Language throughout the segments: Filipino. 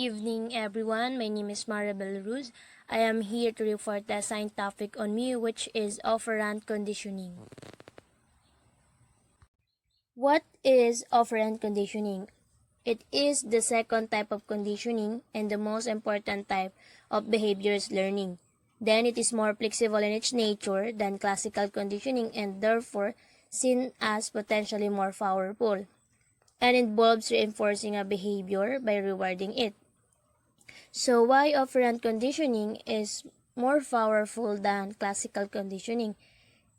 evening, everyone. My name is Maribel Ruz. I am here to report the assigned topic on me, which is operant conditioning. What is operant conditioning? It is the second type of conditioning and the most important type of behaviorist learning. Then it is more flexible in its nature than classical conditioning and therefore seen as potentially more powerful, and involves reinforcing a behavior by rewarding it. So why operant conditioning is more powerful than classical conditioning?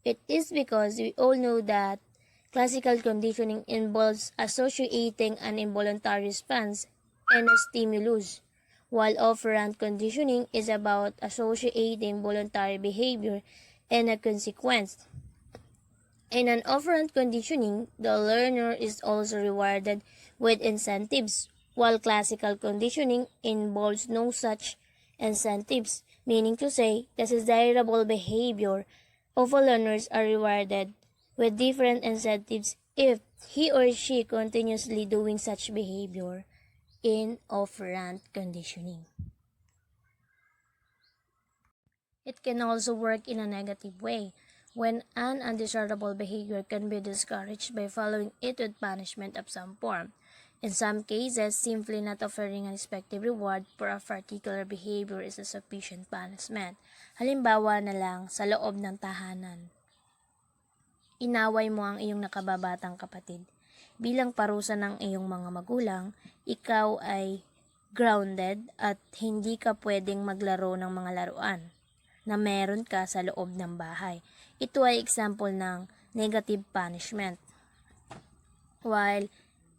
It is because we all know that classical conditioning involves associating an involuntary response and a stimulus, while operant conditioning is about associating voluntary behavior and a consequence. In an operant conditioning, the learner is also rewarded with incentives, while classical conditioning involves no such incentives, meaning to say, the desirable behavior of all learners are rewarded with different incentives if he or she continuously doing such behavior in operant conditioning. It can also work in a negative way, when an undesirable behavior can be discouraged by following it with punishment of some form. In some cases, simply not offering a respective reward for a particular behavior is a sufficient punishment. Halimbawa na lang sa loob ng tahanan. Inaway mo ang iyong nakababatang kapatid. Bilang parusa ng iyong mga magulang, ikaw ay grounded at hindi ka pwedeng maglaro ng mga laruan na meron ka sa loob ng bahay. Ito ay example ng negative punishment. While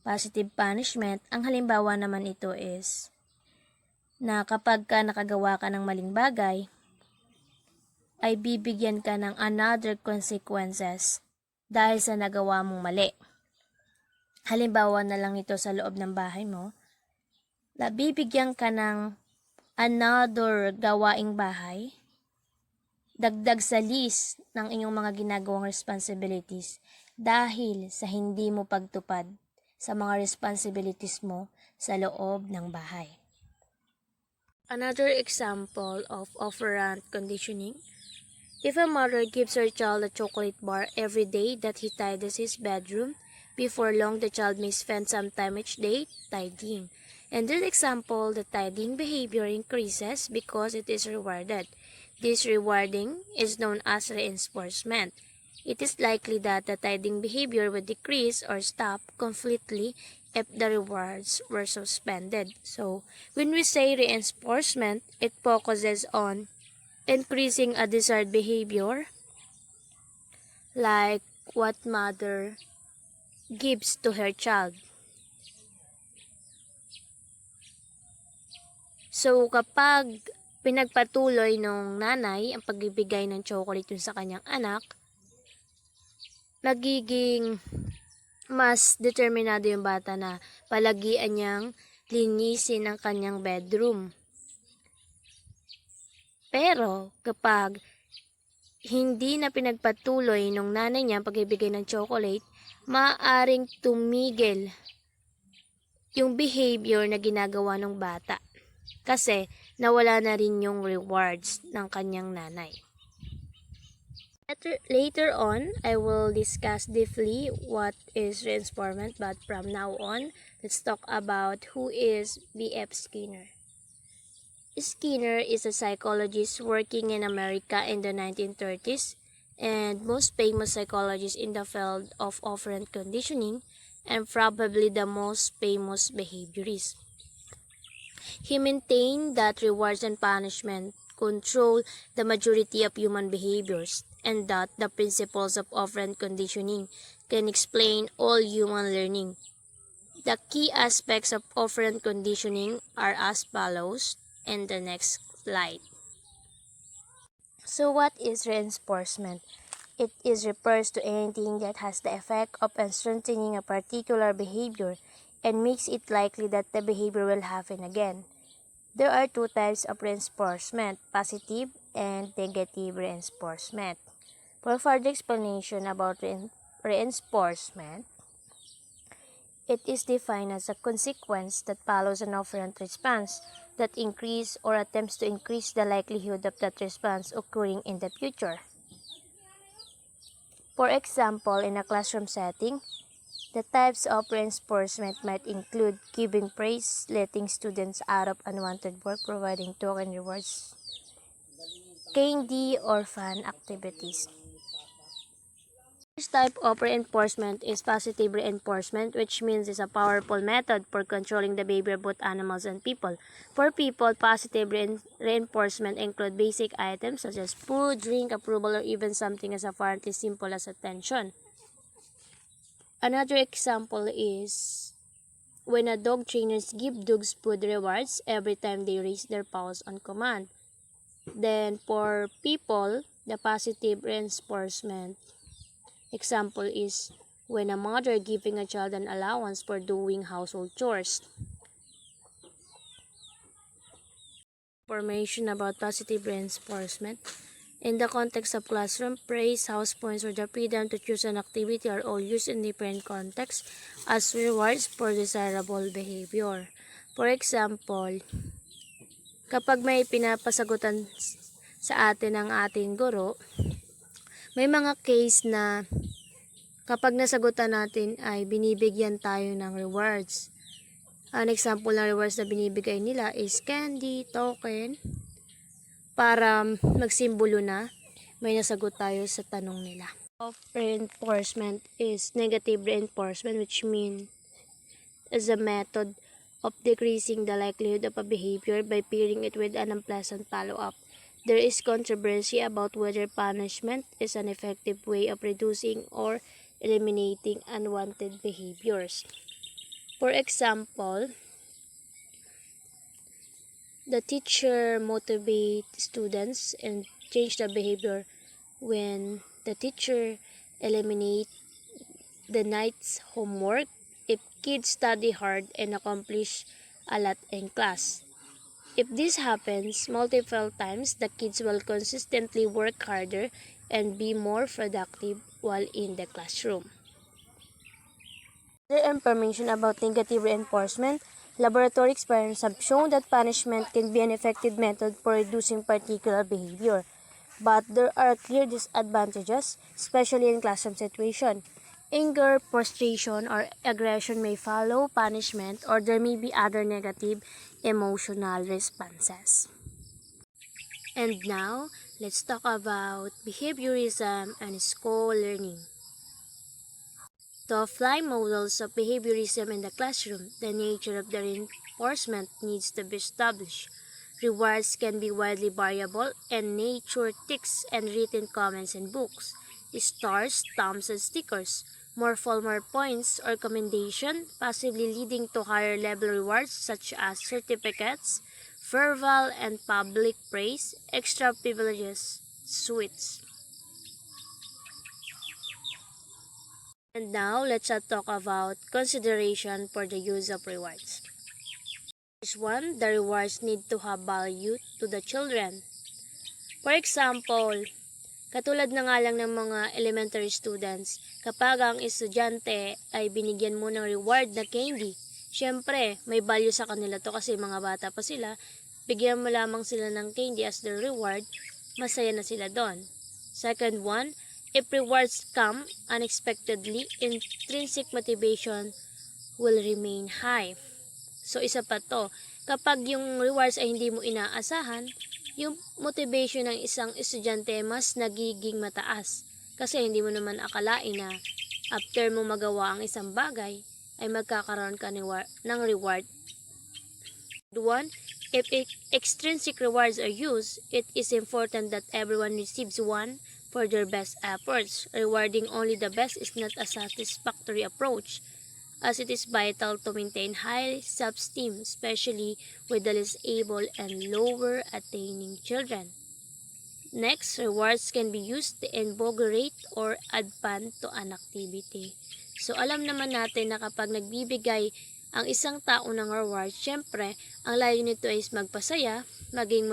positive punishment, ang halimbawa naman ito is na kapag ka nakagawa ka ng maling bagay, ay bibigyan ka ng another consequences dahil sa nagawa mong mali. Halimbawa na lang ito sa loob ng bahay mo, na bibigyan ka ng another gawaing bahay, dagdag sa list ng inyong mga ginagawang responsibilities dahil sa hindi mo pagtupad sa mga responsibilities mo sa loob ng bahay. Another example of operant conditioning: if a mother gives her child a chocolate bar every day that he tidies his bedroom, before long the child may spend some time each day tidying. In this example, the tidying behavior increases because it is rewarded. This rewarding is known as reinforcement. It is likely that the tidying behavior would decrease or stop completely if the rewards were suspended. So, when we say reinforcement, it focuses on increasing a desired behavior, like what mother gives to her child. So, kapag pinagpatuloy ng nanay ang pagbibigay ng chocolate sa kanyang anak, nagiging mas determinado yung bata na palagian niyang linisin ang kanyang bedroom. Pero kapag hindi na pinagpatuloy ng nanay niya ang pagbibigay ng chocolate, maaaring tumigil yung behavior na ginagawa ng bata kasi nawala na rin yung rewards ng kanyang nanay. Later on, I will discuss deeply what is reinforcement, but from now on, let's talk about who is B.F. Skinner. Skinner is a psychologist working in America in the 1930s and most famous psychologist in the field of operant conditioning and probably the most famous behaviorist. He maintained that rewards and punishment control the majority of human behaviors and that the principles of operant conditioning can explain all human learning. The key aspects of operant conditioning are as follows in the next slide. So what is reinforcement? It refers to anything that has the effect of strengthening a particular behavior and makes it likely that the behavior will happen again. There are two types of reinforcement, positive and negative reinforcement. For further explanation about reinforcement, It is defined as a consequence that follows an operant response that increases or attempts to increase the likelihood of that response occurring in the future. For example, in a classroom setting, the types of reinforcement might include giving praise, letting students out of unwanted work, providing token rewards, candy, or fun activities. First type of reinforcement is positive reinforcement, which means it's a powerful method for controlling the behavior of both animals and people. For people, positive reinforcement include basic items such as food, drink, approval, or even something as apparently simple as attention. Another example is when a dog trainers give dogs food rewards every time they raise their paws on command. Then for people, the positive reinforcement example is when a mother giving a child an allowance for doing household chores. Information about positive reinforcement. In the context of classroom, praise, house points, or the freedom to choose an activity are all used in different contexts as rewards for desirable behavior. For example, kapag may pinapasagutan sa atin ng ating guro, may mga case na kapag nasagutan natin ay binibigyan tayo ng rewards. An example ng rewards na binibigay nila is candy, token, para magsimbolo na may nasagot tayo sa tanong nila. Of reinforcement is negative reinforcement, which means is a method of decreasing the likelihood of a behavior by pairing it with an unpleasant follow-up. There is controversy about whether punishment is an effective way of reducing or eliminating unwanted behaviors. For example, the teacher motivates students and change the behavior when the teacher eliminates the night's homework if kids study hard and accomplish a lot in class. If this happens multiple times, the kids will consistently work harder and be more productive while in the classroom. Other information about negative reinforcement. Laboratory experiments have shown that punishment can be an effective method for reducing particular behavior. But there are clear disadvantages, especially in classroom situations. Anger, frustration, or aggression may follow punishment, or there may be other negative emotional responses. And now, let's talk about behaviorism and school learning. To apply models of behaviorism in the classroom, the nature of the reinforcement needs to be established. Rewards can be widely variable, and nature ticks and written comments in books, stars, thumbs, and stickers, more formal points or commendation, possibly leading to higher level rewards such as certificates, verbal and public praise, extra privileges, sweets. And now, let's talk about consideration for the use of rewards. First one, the rewards need to have value to the children. For example, katulad na nga lang ng mga elementary students, kapag ang estudyante ay binigyan mo ng reward na candy, syempre, may value sa kanila to kasi mga bata pa sila, bigyan mo lamang sila ng candy as their reward, masaya na sila doon. Second one, if rewards come unexpectedly, intrinsic motivation will remain high. So, isa pa to, kapag yung rewards ay hindi mo inaasahan, yung motivation ng isang estudyante mas nagiging mataas. Kasi hindi mo naman akalain na after mo magawa ang isang bagay, ay magkakaroon ka ng reward. One, if extrinsic rewards are used, it is important that everyone receives one for their best efforts. Rewarding only the best is not a satisfactory approach, as it is vital to maintain high self-esteem, especially with the less able and lower attaining children. Next, rewards can be used to invigorate or add fun to an activity. So, alam naman natin na kapag nagbibigay ang isang tao ng reward, syempre, ang layo nito is magpasaya, maging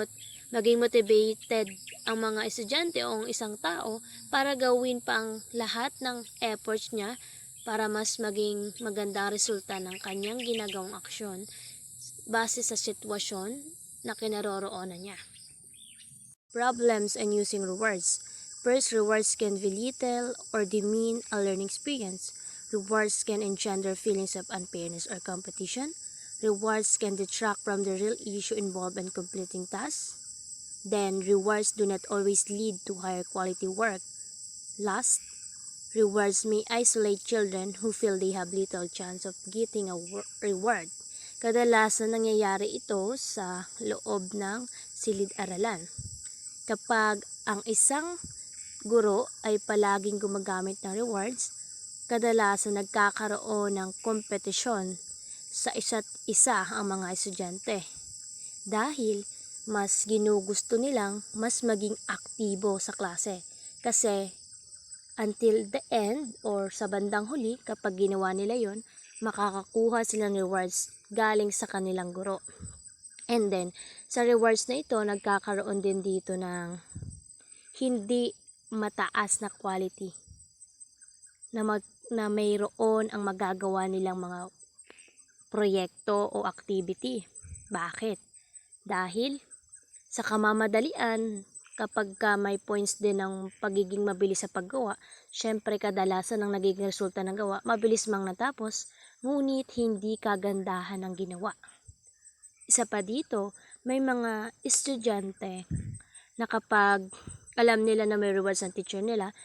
motivated ang mga estudyante o ang isang tao para gawin pa ang lahat ng efforts niya para mas maging maganda ang resulta ng kanyang ginagawang aksyon base sa sitwasyon na kinaroroonan niya. Problems and using rewards. First, rewards can be little or demean a learning experience. Rewards can engender feelings of unfairness or competition. Rewards can detract from the real issue involved in completing tasks. Then, rewards do not always lead to higher quality work. Last, rewards may isolate children who feel they have little chance of getting a reward. Kadalasan nangyayari ito sa loob ng silid-aralan. Kapag ang isang guro ay palaging gumagamit ng rewards, kadalasan nagkakaroon ng kompetisyon sa isa't isa ang mga estudyante. Dahil mas ginugusto nilang mas maging aktibo sa klase. Kasi until the end or sa bandang huli, kapag ginawa nila yon, makakakuha silang rewards galing sa kanilang guro. And then, sa rewards na ito, nagkakaroon din dito ng hindi mataas na quality na mayroon ang magagawa nilang mga proyekto o activity. Bakit? Dahil sa kamamadalian, kapag may points din ng pagiging mabilis sa paggawa, syempre kadalasan ang nagiging resulta ng gawa, mabilis mang natapos, ngunit hindi kagandahan ang ginawa. Isa pa dito, may mga estudyante na kapag alam nila na may rewards ang teacher nila,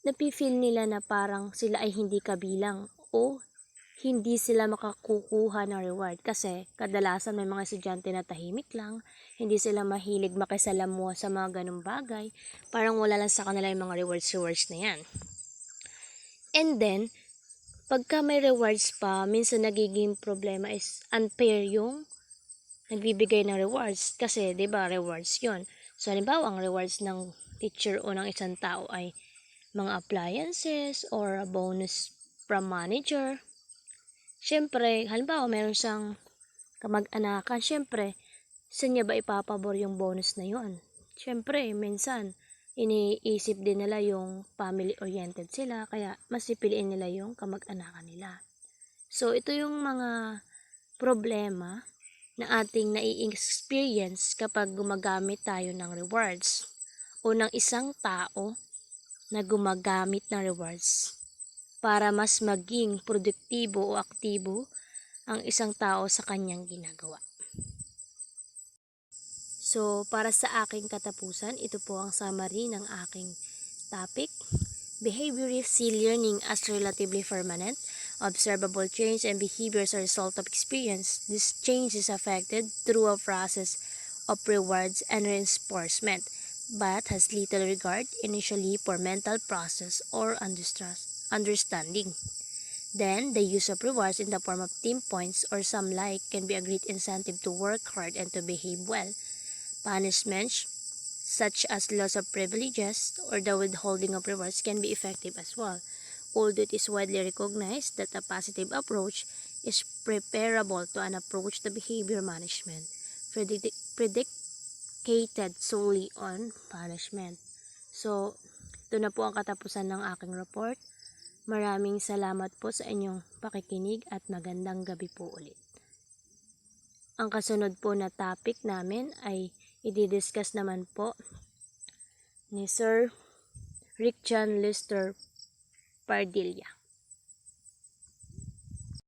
napifeel nila na parang sila ay hindi kabilang o hindi sila makakukuha ng reward kasi kadalasan may mga estudyante na tahimik lang, hindi sila mahilig makisalamuha sa mga ganung bagay, parang wala lang sa kanila yung mga rewards na yan. And then, pagka may rewards pa, minsan nagiging problema is unfair yung nagbibigay ng rewards kasi 'di ba rewards 'yon. So halimbawa ang rewards ng teacher o ng isang tao ay mga appliances or a bonus from manager. Syempre, halimbawa meron siyang kamag-anakan, syempre sa niya ba ipapabor yung bonus na 'yon? Syempre, minsan iniisip din nila yung family oriented sila kaya mas pipiliin nila yung kamag-anakan nila. So ito yung mga problema na ating nai-experience kapag gumagamit tayo ng rewards o ng isang tao na gumagamit ng rewards para mas maging produktibo o aktibo ang isang tao sa kanyang ginagawa. So, para sa aking katapusan, ito po ang summary ng aking topic. Behaviorist see learning as relatively permanent. Observable change and behaviors are a result of experience. This change is affected through a process of rewards and reinforcement, but has little regard initially for mental process or understanding. Then, the use of rewards in the form of team points or some like can be a great incentive to work hard and to behave well. Punishments such as loss of privileges or the withholding of rewards can be effective as well. Although it is widely recognized that a positive approach is preferable to an approach to behavior management predicated solely on punishment. So, ito na po ang katapusan ng aking report. Maraming salamat po sa inyong pakikinig at magandang gabi po ulit. Ang kasunod po na topic namin ay i-discuss naman po ni Sir Rick John Lester Pardilla.